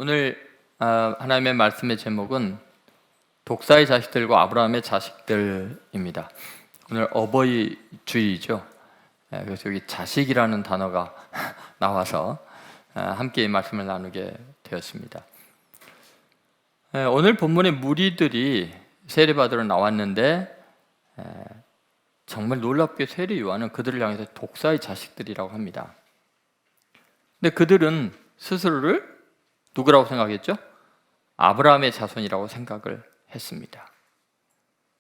오늘 하나님의 말씀의 제목은 독사의 자식들과 아브라함의 자식들입니다. 오늘 어버이 주일이죠. 그래서 여기 자식이라는 단어가 나와서 함께 이 말씀을 나누게 되었습니다. 오늘 본문의 무리들이 세례받으러 나왔는데 정말 놀랍게 세례 요한은 그들을 향해서 독사의 자식들이라고 합니다. 근데 그들은 스스로를 누구라고 생각했죠? 아브라함의 자손이라고 생각을 했습니다.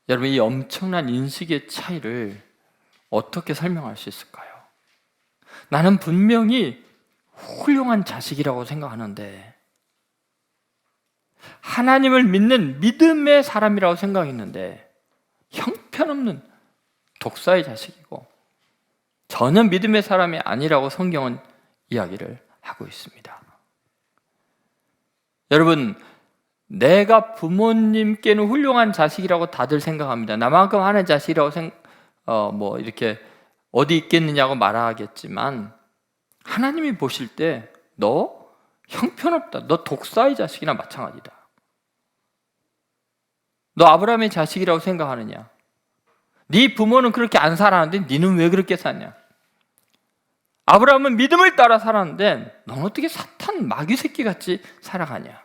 여러분, 이 엄청난 인식의 차이를 어떻게 설명할 수 있을까요? 나는 분명히 훌륭한 자식이라고 생각하는데, 하나님을 믿는 믿음의 사람이라고 생각했는데 형편없는 독사의 자식이고 전혀 믿음의 사람이 아니라고 성경은 이야기를 하고 있습니다. 여러분, 내가 부모님께는 훌륭한 자식이라고 다들 생각합니다. 나만큼 하는 자식이라고 이렇게 어디 있겠느냐고 말하겠지만, 하나님이 보실 때 너 형편없다, 너 독사의 자식이나 마찬가지다. 너 아브라함의 자식이라고 생각하느냐? 네 부모는 그렇게 안 살았는데 너는 왜 그렇게 사냐? 아브라함은 믿음을 따라 살았는데 넌 어떻게 사탄 마귀 새끼같이 살아가냐?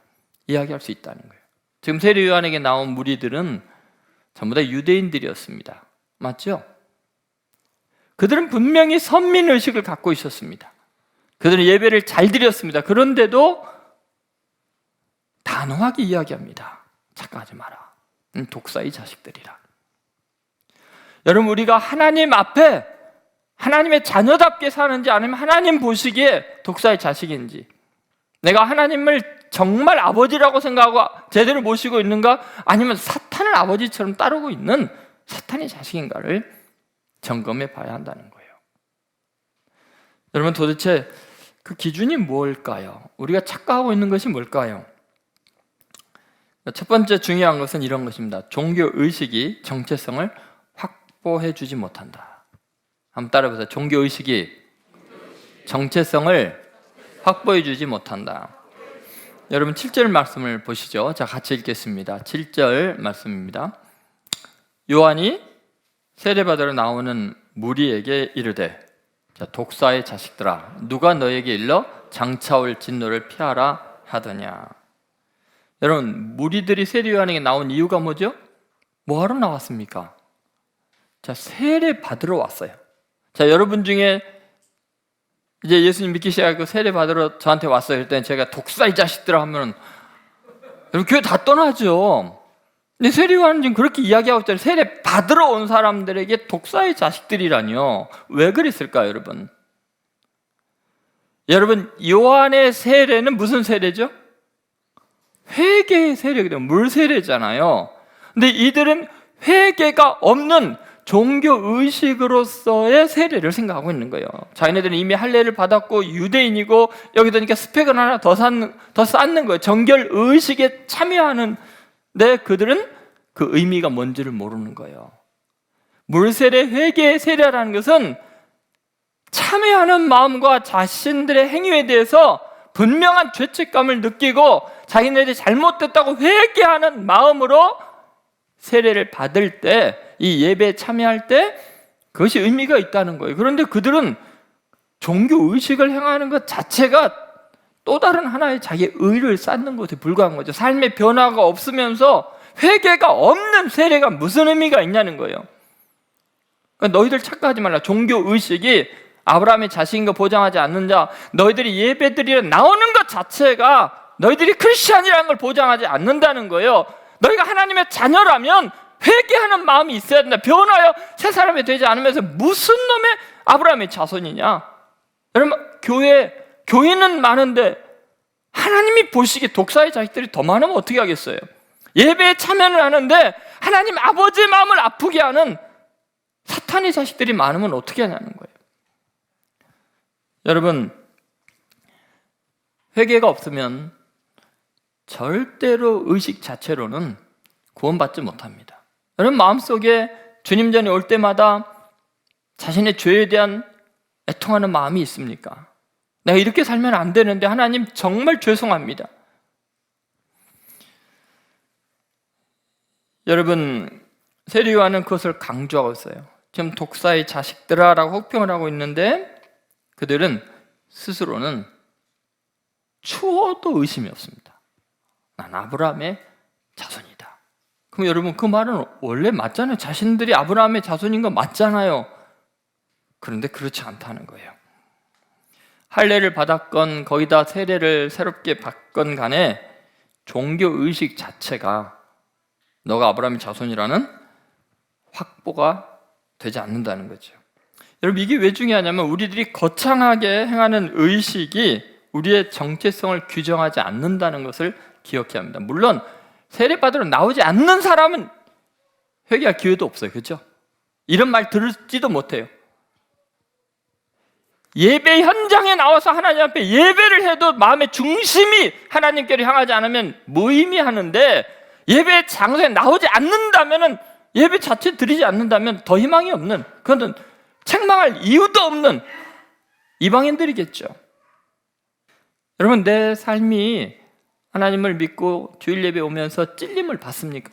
이야기할 수 있다는 거예요. 지금 세례 요한에게 나온 무리들은 전부 다 유대인들이었습니다. 맞죠? 그들은 분명히 선민의식을 갖고 있었습니다. 그들은 예배를 잘 드렸습니다. 그런데도 단호하게 이야기합니다. 착각하지 마라. 독사의 자식들이라. 여러분, 우리가 하나님 앞에 하나님의 자녀답게 사는지, 아니면 하나님 보시기에 독사의 자식인지, 내가 하나님을 정말 아버지라고 생각하고 제대로 모시고 있는가, 아니면 사탄을 아버지처럼 따르고 있는 사탄의 자식인가를 점검해 봐야 한다는 거예요. 여러분, 도대체 그 기준이 뭘까요? 우리가 착각하고 있는 것이 뭘까요? 첫 번째 중요한 것은 이런 것입니다. 종교의식이 정체성을 확보해 주지 못한다. 한번 따라해보세요. 종교의식이 정체성을 확보해 주지 못한다. 여러분, 7절 말씀을 보시죠. 자, 같이 읽겠습니다. 7절 말씀입니다. 요한이 세례받으러 나오는 무리에게 이르되, 자, 독사의 자식들아, 누가 너에게 일러 장차올 진노를 피하라 하더냐. 여러분, 무리들이 세례 요한에게 나온 이유가 뭐죠? 뭐하러 나왔습니까? 자, 세례 받으러 왔어요. 자, 여러분 중에 이제 예수님 믿기 시작하고 세례 받으러 저한테 왔어요. 그럴 때는 제가 독사의 자식들아 하면 여러분, 교회 다 떠나죠. 근데 세례 요한은 지금 그렇게 이야기하고 있잖아요. 세례 받으러 온 사람들에게 독사의 자식들이라뇨. 왜 그랬을까요, 여러분? 여러분, 요한의 세례는 무슨 세례죠? 회개의 세례거든요. 물 세례잖아요. 근데 이들은 회개가 없는 종교의식으로서의 세례를 생각하고 있는 거예요. 자기네들은 이미 할례를 받았고 유대인이고, 여기다 그러니까 스펙을 하나 더 쌓는 거예요. 정결의식에 참여하는, 그들은 그 의미가 뭔지를 모르는 거예요. 물세례, 회개의 세례라는 것은 참여하는 마음과 자신들의 행위에 대해서 분명한 죄책감을 느끼고 자기네들이 잘못됐다고 회개하는 마음으로 세례를 받을 때, 이 예배에 참여할 때 그것이 의미가 있다는 거예요. 그런데 그들은 종교의식을 행하는 것 자체가 또 다른 하나의 자기의 의를 쌓는 것에 불과한 거죠. 삶의 변화가 없으면서 회개가 없는 세례가 무슨 의미가 있냐는 거예요. 그러니까 너희들 착각하지 말라. 종교의식이 아브라함의 자식인 거 보장하지 않는 자, 너희들이 예배드리러 나오는 것 자체가 너희들이 크리스찬이라는 걸 보장하지 않는다는 거예요. 너희가 하나님의 자녀라면 회개하는 마음이 있어야 된다. 변하여 새 사람이 되지 않으면서 무슨 놈의 아브라함의 자손이냐. 여러분, 교회는 많은데 하나님이 보시기에 독사의 자식들이 더 많으면 어떻게 하겠어요? 예배에 참여를 하는데 하나님 아버지의 마음을 아프게 하는 사탄의 자식들이 많으면 어떻게 하냐는 거예요. 여러분, 회개가 없으면 절대로 의식 자체로는 구원받지 못합니다. 여러분, 마음속에 주님 전에 올 때마다 자신의 죄에 대한 애통하는 마음이 있습니까? 내가 이렇게 살면 안 되는데 하나님 정말 죄송합니다. 여러분, 세례 요한은 그것을 강조하고 있어요. 지금 독사의 자식들아 라고 혹평을 하고 있는데 그들은 스스로는 추워도 의심이 없습니다. 난 아브라함의 자손이다. 그럼 여러분, 그 말은 원래 맞잖아요. 자신들이 아브라함의 자손인 거 맞잖아요. 그런데 그렇지 않다는 거예요. 할례를 받았건 거기다 세례를 새롭게 받건 간에 종교의식 자체가 너가 아브라함의 자손이라는 확보가 되지 않는다는 거죠. 여러분, 이게 왜 중요하냐면 우리들이 거창하게 행하는 의식이 우리의 정체성을 규정하지 않는다는 것을 기억해야 합니다. 물론 세례받으러 나오지 않는 사람은 회개할 기회도 없어요. 그렇죠? 이런 말 들을지도 못해요. 예배 현장에 나와서 하나님 앞에 예배를 해도 마음의 중심이 하나님께로 향하지 않으면 무의미하는데, 예배 장소에 나오지 않는다면, 예배 자체 드리지 않는다면 더 희망이 없는, 그건 책망할 이유도 없는 이방인들이겠죠. 여러분, 내 삶이 하나님을 믿고 주일 예배 오면서 찔림을 받습니까?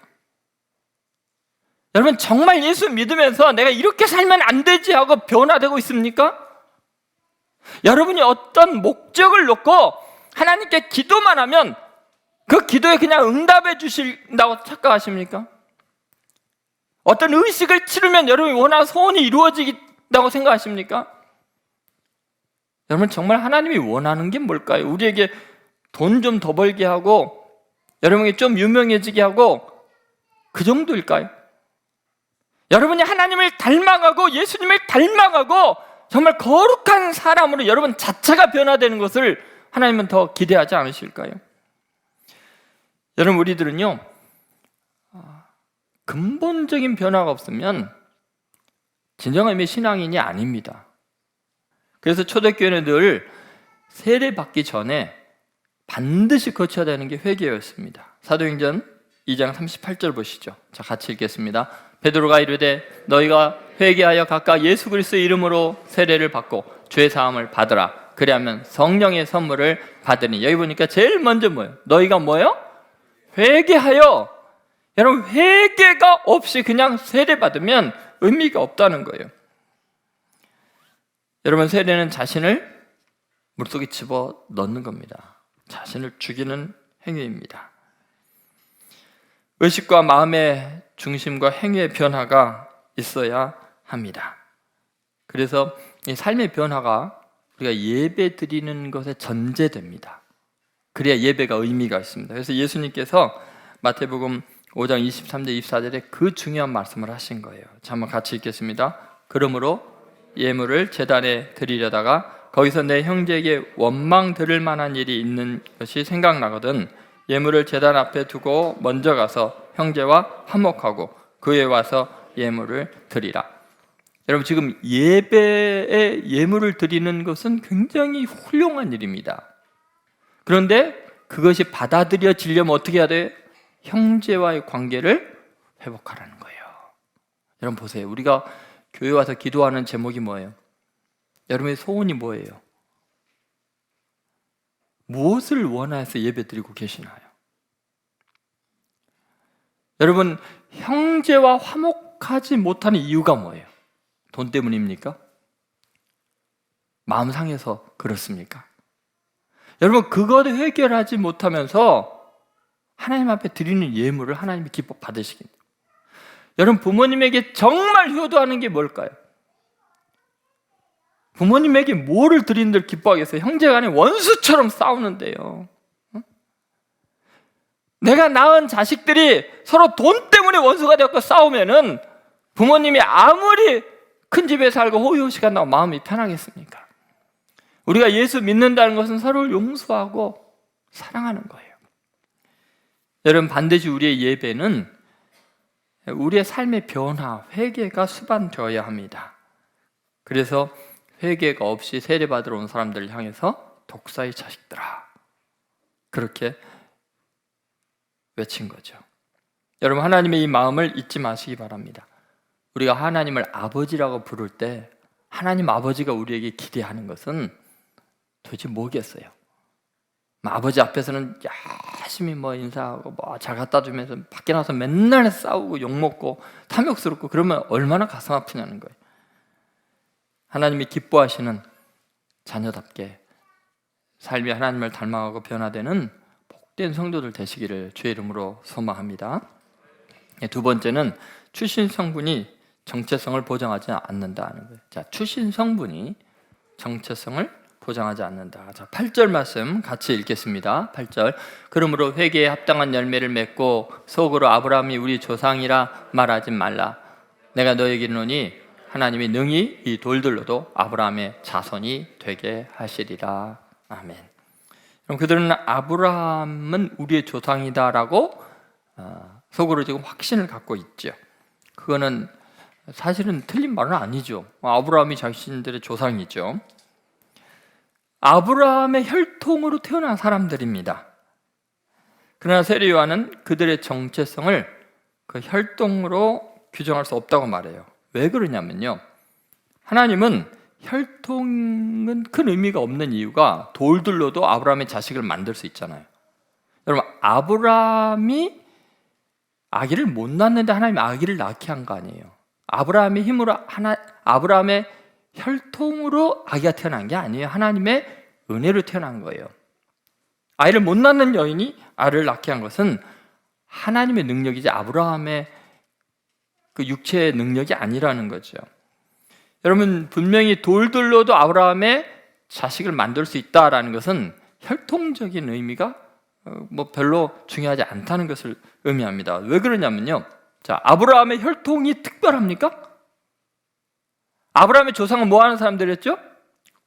여러분, 정말 예수 믿으면서 내가 이렇게 살면 안 되지 하고 변화되고 있습니까? 여러분이 어떤 목적을 놓고 하나님께 기도만 하면 그 기도에 그냥 응답해 주신다고 착각하십니까? 어떤 의식을 치르면 여러분이 원하는 소원이 이루어지긴다고 생각하십니까? 여러분, 정말 하나님이 원하는 게 뭘까요? 우리에게 돈 좀 더 벌게 하고 여러분에게 좀 유명해지게 하고 그 정도일까요? 여러분이 하나님을 닮아가고 예수님을 닮아가고 정말 거룩한 사람으로 여러분 자체가 변화되는 것을 하나님은 더 기대하지 않으실까요? 여러분, 우리들은요, 근본적인 변화가 없으면 진정한 의미의 신앙인이 아닙니다. 그래서 초대교회는 늘 세례받기 전에 반드시 거쳐야 되는 게 회개였습니다. 사도행전 2장 38절 보시죠. 자, 같이 읽겠습니다. 베드로가 이르되 너희가 회개하여 각각 예수 그리스도의 이름으로 세례를 받고 죄 사함을 받으라. 그리하면 성령의 선물을 받으니. 여기 보니까 제일 먼저 뭐예요? 너희가 뭐예요? 회개하여. 여러분, 회개가 없이 그냥 세례 받으면 의미가 없다는 거예요. 여러분, 세례는 자신을 물속에 집어 넣는 겁니다. 자신을 죽이는 행위입니다. 의식과 마음의 중심과 행위의 변화가 있어야 합니다. 그래서 이 삶의 변화가 우리가 예배 드리는 것에 전제됩니다. 그래야 예배가 의미가 있습니다. 그래서 예수님께서 마태복음 5장 23절 24절에 그 중요한 말씀을 하신 거예요. 자, 한번 같이 읽겠습니다. 그러므로 예물을 제단에 드리려다가 거기서 내 형제에게 원망 들을 만한 일이 있는 것이 생각나거든 예물을 제단 앞에 두고 먼저 가서 형제와 화목하고 그에 와서 예물을 드리라. 여러분, 지금 예배에 예물을 드리는 것은 굉장히 훌륭한 일입니다. 그런데 그것이 받아들여지려면 어떻게 해야 돼요? 형제와의 관계를 회복하라는 거예요. 여러분 보세요. 우리가 교회 와서 기도하는 제목이 뭐예요? 여러분의 소원이 뭐예요? 무엇을 원해서 예배 드리고 계시나요? 여러분, 형제와 화목하지 못하는 이유가 뭐예요? 돈 때문입니까? 마음 상해서 그렇습니까? 여러분, 그거를 해결하지 못하면서 하나님 앞에 드리는 예물을 하나님이 기뻐 받으시겠네요. 여러분, 부모님에게 정말 효도하는 게 뭘까요? 부모님에게 뭐를 드린들 기뻐하겠어요? 형제간에 원수처럼 싸우는데요. 내가 낳은 자식들이 서로 돈 때문에 원수가 되었고 싸우면은 부모님이 아무리 큰 집에 살고 호의호식가 나고 마음이 편하겠습니까? 우리가 예수 믿는다는 것은 서로를 용서하고 사랑하는 거예요. 여러분, 반드시 우리의 예배는 우리의 삶의 변화, 회개가 수반되어야 합니다. 그래서 회개가 없이 세례받으러 온 사람들을 향해서 독사의 자식들아, 그렇게 외친 거죠. 여러분, 하나님의 이 마음을 잊지 마시기 바랍니다. 우리가 하나님을 아버지라고 부를 때 하나님 아버지가 우리에게 기대하는 것은 도대체 뭐겠어요? 아버지 앞에서는 열심히 뭐 인사하고 뭐 잘 갖다 주면서 밖에 나서 맨날 싸우고 욕먹고 탐욕스럽고 그러면 얼마나 가슴 아프냐는 거예요. 하나님이 기뻐하시는 자녀답게 삶이 하나님을 닮아가고 변화되는 복된 성도들 되시기를 주의 이름으로 소망합니다. 두 번째는 출신 성분이 정체성을 보장하지 않는다는 거예요. 자, 출신 성분이 정체성을 보장하지 않는다. 자, 8절 말씀 같이 읽겠습니다. 8절. 그러므로 회개에 합당한 열매를 맺고 속으로 아브라함이 우리 조상이라 말하지 말라. 내가 너에게 이르노니 하나님이 능히 이 돌들로도 아브라함의 자손이 되게 하시리라. 아멘. 그럼 그들은 아브라함은 우리의 조상이다라고 속으로 지금 확신을 갖고 있죠. 그거는 사실은 틀린 말은 아니죠. 아브라함이 자신들의 조상이죠. 아브라함의 혈통으로 태어난 사람들입니다. 그러나 세례 요한은 그들의 정체성을 그 혈통으로 규정할 수 없다고 말해요. 왜 그러냐면요, 하나님은 혈통은 큰 의미가 없는 이유가 돌들로도 아브라함의 자식을 만들 수 있잖아요. 여러분, 아브라함이 아기를 못 낳는데 하나님이 아기를 낳게 한 거 아니에요. 아브라함의 힘으로 아브라함의 혈통으로 아기가 태어난 게 아니에요. 하나님의 은혜로 태어난 거예요. 아이를 못 낳는 여인이 아이를 낳게 한 것은 하나님의 능력이지 아브라함의 그 육체의 능력이 아니라는 거죠. 여러분, 분명히 돌들로도 아브라함의 자식을 만들 수 있다라는 것은 혈통적인 의미가 뭐 별로 중요하지 않다는 것을 의미합니다. 왜 그러냐면요, 자, 아브라함의 혈통이 특별합니까? 아브라함의 조상은 뭐 하는 사람들이었죠?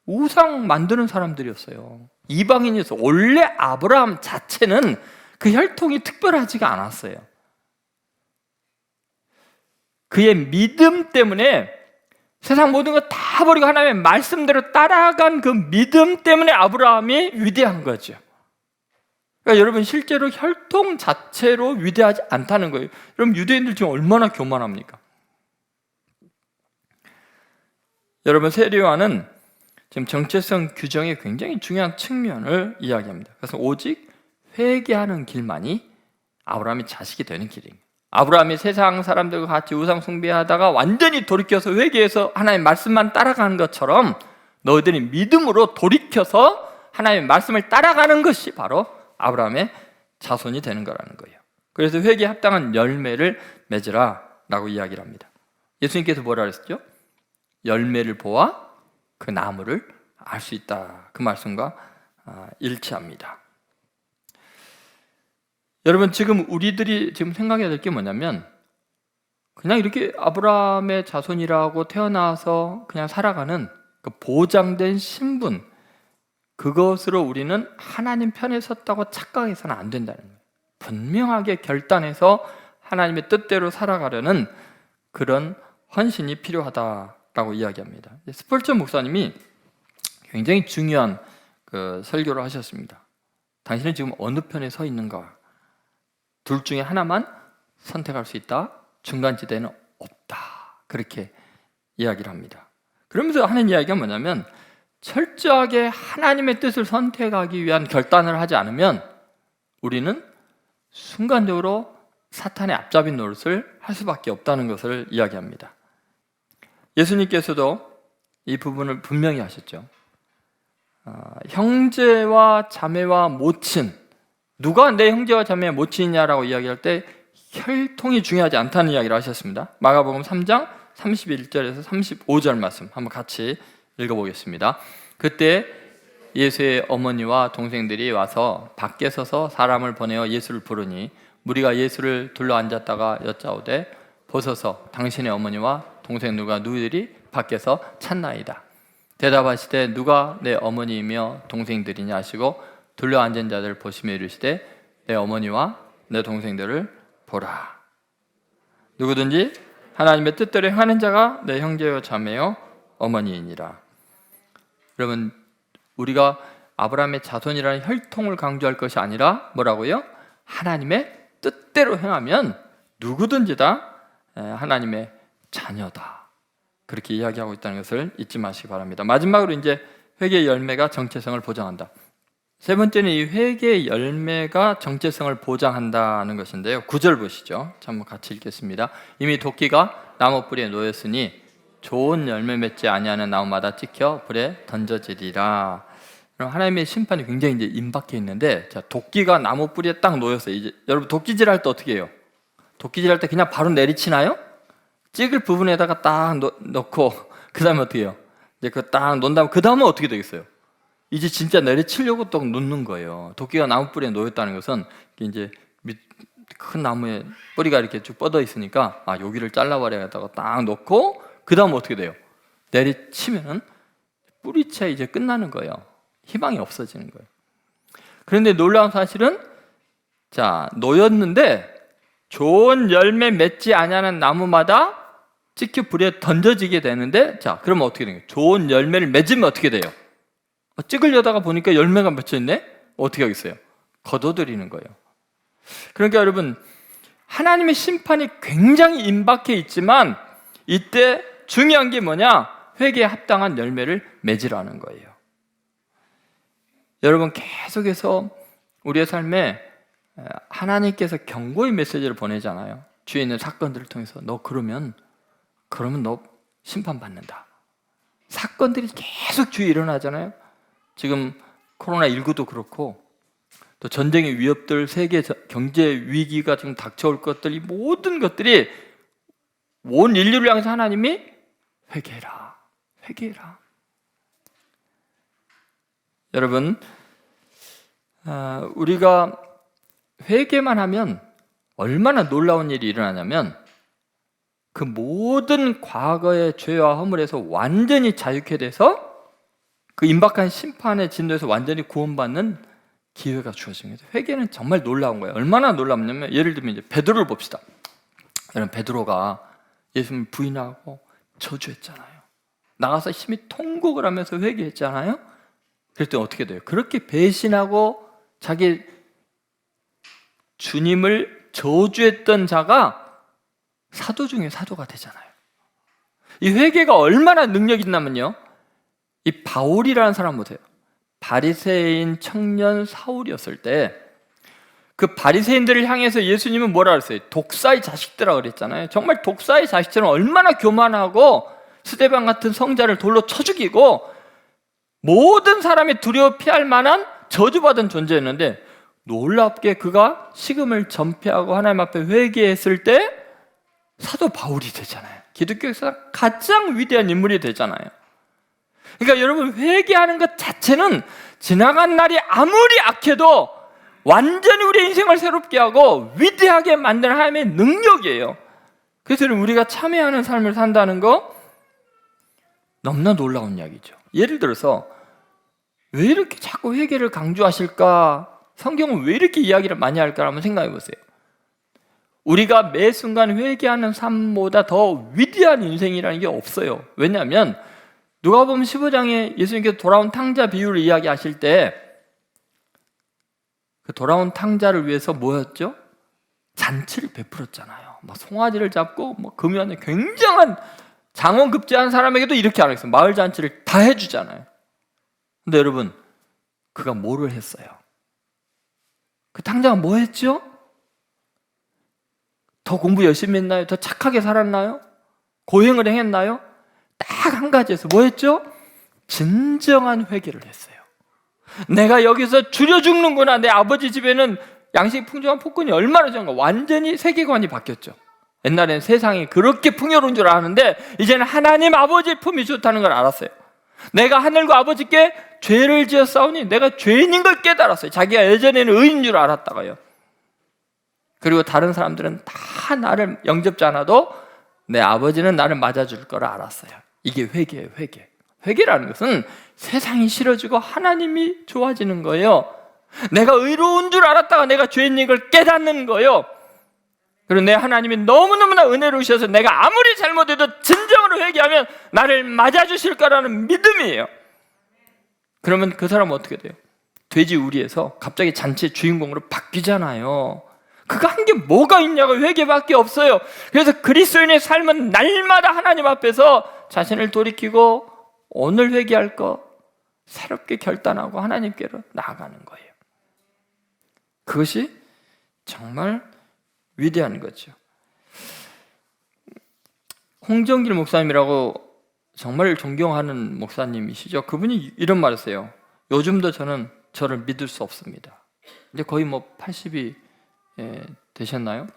우상 만드는 사람들이었어요. 이방인이었어요. 원래 아브라함 자체는 그 혈통이 특별하지가 않았어요. 그의 믿음 때문에 세상 모든 거 다 버리고 하나님의 말씀대로 따라간 그 믿음 때문에 아브라함이 위대한 거죠. 그러니까 여러분, 실제로 혈통 자체로 위대하지 않다는 거예요. 여러분, 유대인들 지금 얼마나 교만합니까? 여러분, 세례 요한은 지금 정체성 규정의 굉장히 중요한 측면을 이야기합니다. 그래서 오직 회개하는 길만이 아브라함의 자식이 되는 길입니다. 아브라함이 세상 사람들과 같이 우상 숭배하다가 완전히 돌이켜서 회개해서 하나님의 말씀만 따라가는 것처럼 너희들이 믿음으로 돌이켜서 하나님의 말씀을 따라가는 것이 바로 아브라함의 자손이 되는 거라는 거예요. 그래서 회개에 합당한 열매를 맺으라 라고 이야기를 합니다. 예수님께서 뭐라 그랬죠? 열매를 보아 그 나무를 알 수 있다. 그 말씀과 일치합니다. 여러분, 지금 우리들이 지금 생각해야 될 게 뭐냐면, 그냥 이렇게 아브라함의 자손이라고 태어나서 그냥 살아가는 그 보장된 신분, 그것으로 우리는 하나님 편에 섰다고 착각해서는 안 된다는 거예요. 분명하게 결단해서 하나님의 뜻대로 살아가려는 그런 헌신이 필요하다라고 이야기합니다. 스펄전 목사님이 굉장히 중요한 그 설교를 하셨습니다. 당신은 지금 어느 편에 서 있는가? 둘 중에 하나만 선택할 수 있다. 중간지대는 없다. 그렇게 이야기를 합니다. 그러면서 하는 이야기가 뭐냐면, 철저하게 하나님의 뜻을 선택하기 위한 결단을 하지 않으면 우리는 순간적으로 사탄의 앞잡이 노릇을 할 수밖에 없다는 것을 이야기합니다. 예수님께서도 이 부분을 분명히 하셨죠. 형제와 자매와 모친, 누가 내 형제와 자매의 모친이냐라고 이야기할 때 혈통이 중요하지 않다는 이야기를 하셨습니다. 마가복음 3장 31절에서 35절 말씀 한번 같이 읽어보겠습니다. 그때 예수의 어머니와 동생들이 와서 밖에 서서 사람을 보내어 예수를 부르니 무리가 예수를 둘러앉았다가 여짜오되 보소서 당신의 어머니와 동생 누구들이 밖에서 찾나이다. 대답하시되 누가 내 어머니이며 동생들이냐 하시고 둘러앉은 자들 보시며 이르시되 내 어머니와 내 동생들을 보라. 누구든지 하나님의 뜻대로 행하는 자가 내 형제요 자매요 어머니이니라. 여러분, 우리가 아브라함의 자손이라는 혈통을 강조할 것이 아니라 뭐라고요? 하나님의 뜻대로 행하면 누구든지 다 하나님의 자녀다. 그렇게 이야기하고 있다는 것을 잊지 마시기 바랍니다. 마지막으로 이제 회개의 열매가 정체성을 보장한다. 세 번째는 이 회개의 열매가 정체성을 보장한다는 것인데요. 9절 보시죠. 한번 같이 읽겠습니다. 이미 도끼가 나무 뿌리에 놓였으니 좋은 열매 맺지 아니하는 나무마다 찍혀 불에 던져지리라. 하나님의 심판이 굉장히 이제 임박해 있는데, 자, 도끼가 나무 뿌리에 딱 놓였어요. 이제 여러분 도끼질 할 때 어떻게 해요? 도끼질 할 때 그냥 바로 내리치나요? 찍을 부분에다가 딱 넣고 그 다음에 어떻게 해요? 이제 그거 딱 놓은 다음에 그 다음은 어떻게 되겠어요? 이제 진짜 내리치려고 또 놓는 거예요. 도끼가 나무 뿌리에 놓였다는 것은 이제 큰 나무에 뿌리가 이렇게 쭉 뻗어 있으니까 여기를 잘라버려야겠다고 딱 놓고 그 다음 어떻게 돼요? 내리치면은 뿌리채 이제 끝나는 거예요. 희망이 없어지는 거예요. 그런데 놀라운 사실은, 자, 놓였는데 좋은 열매 맺지 아니하는 나무마다 찍혀 불에 던져지게 되는데, 자, 그러면 어떻게 되는 거예요? 좋은 열매를 맺으면 어떻게 돼요? 찍으려다가 보니까 열매가 맺혀 있네? 어떻게 하겠어요? 걷어들이는 거예요. 그러니까 여러분, 하나님의 심판이 굉장히 임박해 있지만 이때 중요한 게 뭐냐? 회개에 합당한 열매를 맺으라는 거예요. 여러분, 계속해서 우리의 삶에 하나님께서 경고의 메시지를 보내잖아요. 주위에 있는 사건들을 통해서 그러면 너 심판받는다. 사건들이 계속 주위에 일어나잖아요. 지금 코로나19도 그렇고 또 전쟁의 위협들, 세계 경제 위기가 지금 닥쳐올 것들, 이 모든 것들이 온 인류를 향해서 하나님이 회개해라, 회개해라. 여러분, 우리가 회개만 하면 얼마나 놀라운 일이 일어나냐면, 그 모든 과거의 죄와 허물에서 완전히 자유케 돼서 그 임박한 심판의 진도에서 완전히 구원받는 기회가 주어집니다. 회개는 정말 놀라운 거예요. 얼마나 놀랍냐면, 예를 들면 이제 베드로를 봅시다. 여러분, 베드로가 예수님을 부인하고 저주했잖아요. 나가서 심히 통곡을 하면서 회개했잖아요. 그랬더니 어떻게 돼요? 그렇게 배신하고 자기 주님을 저주했던 자가 사도 중에 사도가 되잖아요. 이 회개가 얼마나 능력이 있냐면요, 이 바울이라는 사람 보세요. 바리새인 청년 사울이었을 때 그 바리새인들을 향해서 예수님은 뭐라 그랬어요? 독사의 자식들아 그랬잖아요. 정말 독사의 자식처럼 얼마나 교만하고 스데반 같은 성자를 돌로 쳐 죽이고 모든 사람이 두려워 피할 만한 저주받은 존재였는데, 놀랍게 그가 식음을 전폐하고 하나님 앞에 회개했을 때 사도 바울이 되잖아요. 기독교에서 가장 위대한 인물이 되잖아요. 그러니까 여러분, 회개하는 것 자체는 지나간 날이 아무리 악해도 완전히 우리의 인생을 새롭게 하고 위대하게 만드는 하나님의 능력이에요. 그래서 우리가 참여하는 삶을 산다는 거 너무나 놀라운 이야기죠. 예를 들어서 왜 이렇게 자꾸 회개를 강조하실까? 성경은 왜 이렇게 이야기를 많이 할까? 한번 생각해 보세요. 우리가 매 순간 회개하는 삶보다 더 위대한 인생이라는 게 없어요. 왜냐하면 누가복음 15장에 예수님께서 돌아온 탕자 비유를 이야기하실 때 그 돌아온 탕자를 위해서 뭐였죠? 잔치를 베풀었잖아요. 막 송아지를 잡고 금연에 굉장한 장원급제한 사람에게도 이렇게 안 했어요. 마을 잔치를 다 해주잖아요. 근데 여러분, 그가 뭐를 했어요? 그 탕자가 뭐 했죠? 더 공부 열심히 했나요? 더 착하게 살았나요? 고행을 행했나요? 딱 한 가지에서 뭐 했죠? 진정한 회개를 했어요. 내가 여기서 줄여 죽는구나. 내 아버지 집에는 양식이 풍족한 폭군이 얼마나 좋은가. 완전히 세계관이 바뀌었죠. 옛날에는 세상이 그렇게 풍요로운 줄 알았는데 이제는 하나님 아버지의 품이 좋다는 걸 알았어요. 내가 하늘과 아버지께 죄를 지었사오니 내가 죄인인 걸 깨달았어요. 자기가 예전에는 의인인 줄 알았다가요. 그리고 다른 사람들은 다 나를 영접지 않아도 내 아버지는 나를 맞아줄 걸 알았어요. 이게 회개예요, 회개. 회개라는 것은 세상이 싫어지고 하나님이 좋아지는 거예요. 내가 의로운 줄 알았다가 내가 죄인인 걸 깨닫는 거예요. 그리고 내 하나님이 너무너무나 은혜로우셔서 내가 아무리 잘못해도 진정으로 회개하면 나를 맞아주실 거라는 믿음이에요. 그러면 그 사람은 어떻게 돼요? 돼지 우리에서 갑자기 잔치의 주인공으로 바뀌잖아요. 그가 한 게 뭐가 있냐고, 회개밖에 없어요. 그래서 그리스도인의 삶은 날마다 하나님 앞에서 자신을 돌이키고 오늘 회개할 거, 새롭게 결단하고 하나님께로 나아가는 거예요. 그것이 정말 위대한 거죠. 홍정길 목사님이라고 정말 존경하는 목사님이시죠. 그분이 이런 말을 했어요. 요즘도 저는 저를 믿을 수 없습니다. 이제 거의 80이 되셨나요?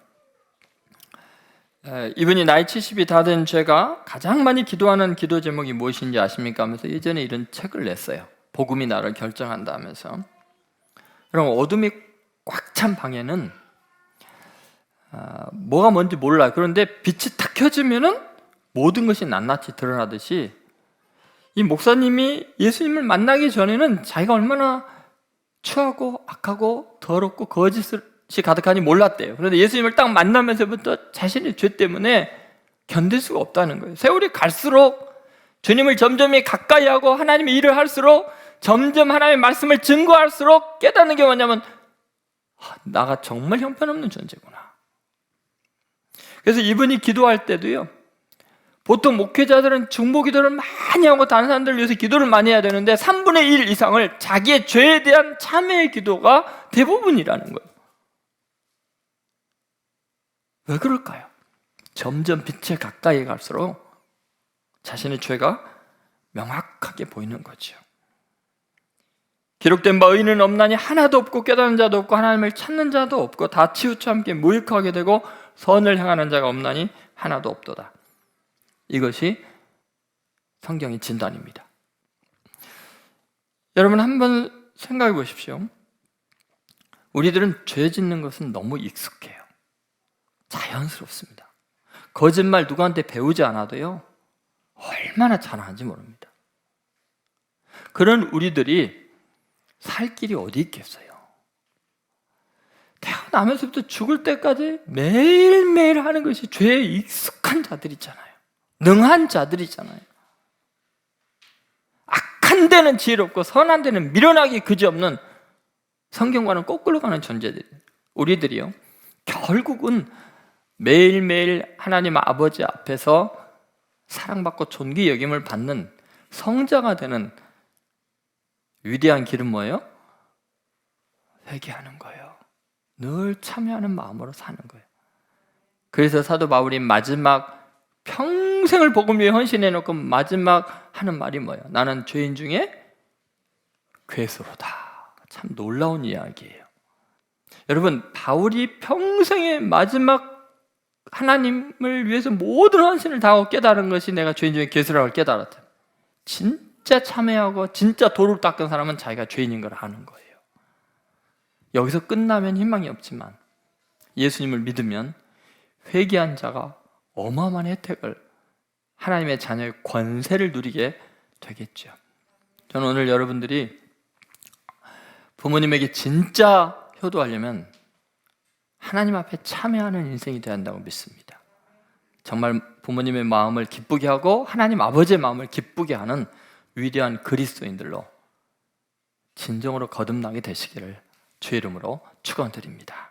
이분이 나이 70이 다 된 제가 가장 많이 기도하는 기도 제목이 무엇인지 아십니까? 하면서 예전에 이런 책을 냈어요. 복음이 나를 결정한다 하면서. 그럼 어둠이 꽉 찬 방에는 뭐가 뭔지 몰라요. 그런데 빛이 탁 켜지면은 모든 것이 낱낱이 드러나듯이 이 목사님이 예수님을 만나기 전에는 자기가 얼마나 추하고 악하고 더럽고 거짓이 가득하니 몰랐대요. 그런데 예수님을 딱 만나면서부터 자신의 죄 때문에 견딜 수가 없다는 거예요. 세월이 갈수록 주님을 점점 가까이 하고 하나님의 일을 할수록 점점 하나님의 말씀을 증거할수록 깨닫는 게 뭐냐면 나가 정말 형편없는 존재구나. 그래서 이분이 기도할 때도요, 보통 목회자들은 중보 기도를 많이 하고 다른 사람들을 위해서 기도를 많이 해야 되는데 3분의 1 이상을 자기의 죄에 대한 참회의 기도가 대부분이라는 거예요. 왜 그럴까요? 점점 빛에 가까이 갈수록 자신의 죄가 명확하게 보이는 거죠. 기록된 바 의인은 없나니 하나도 없고 깨닫는 자도 없고 하나님을 찾는 자도 없고 다 치우쳐 함께 무익하게 되고 선을 행하는 자가 없나니 하나도 없도다. 이것이 성경의 진단입니다. 여러분 한번 생각해 보십시오. 우리들은 죄 짓는 것은 너무 익숙해요. 자연스럽습니다. 거짓말 누구한테 배우지 않아도요, 얼마나 잘하는지 모릅니다. 그런 우리들이 살 길이 어디 있겠어요? 태어나면서부터 죽을 때까지 매일매일 하는 것이 죄에 익숙한 자들이잖아요. 능한 자들이잖아요. 악한 데는 지혜롭고 선한 데는 미련하기 그지없는 성경과는 거꾸로 가는 존재들. 우리들이요, 결국은 매일매일 하나님 아버지 앞에서 사랑받고 존귀 여김을 받는 성자가 되는 위대한 길은 뭐예요? 회개하는 거예요. 늘 참여하는 마음으로 사는 거예요. 그래서 사도 바울이 마지막 평생을 복음 위해 헌신해놓고 마지막 하는 말이 뭐예요? 나는 죄인 중에 괴수로다. 참 놀라운 이야기예요. 여러분, 바울이 평생의 마지막 하나님을 위해서 모든 헌신을 다하고 깨달은 것이 내가 죄인 중에 괴수라고 깨달았다. 진짜 참회하고 진짜 도를 닦은 사람은 자기가 죄인인 걸 아는 거예요. 여기서 끝나면 희망이 없지만 예수님을 믿으면 회개한 자가 어마어마한 혜택을, 하나님의 자녀의 권세를 누리게 되겠죠. 저는 오늘 여러분들이 부모님에게 진짜 효도하려면 하나님 앞에 참여하는 인생이 되어야 한다고 믿습니다. 정말 부모님의 마음을 기쁘게 하고 하나님 아버지의 마음을 기쁘게 하는 위대한 그리스도인들로 진정으로 거듭나게 되시기를 주의 이름으로 축원드립니다.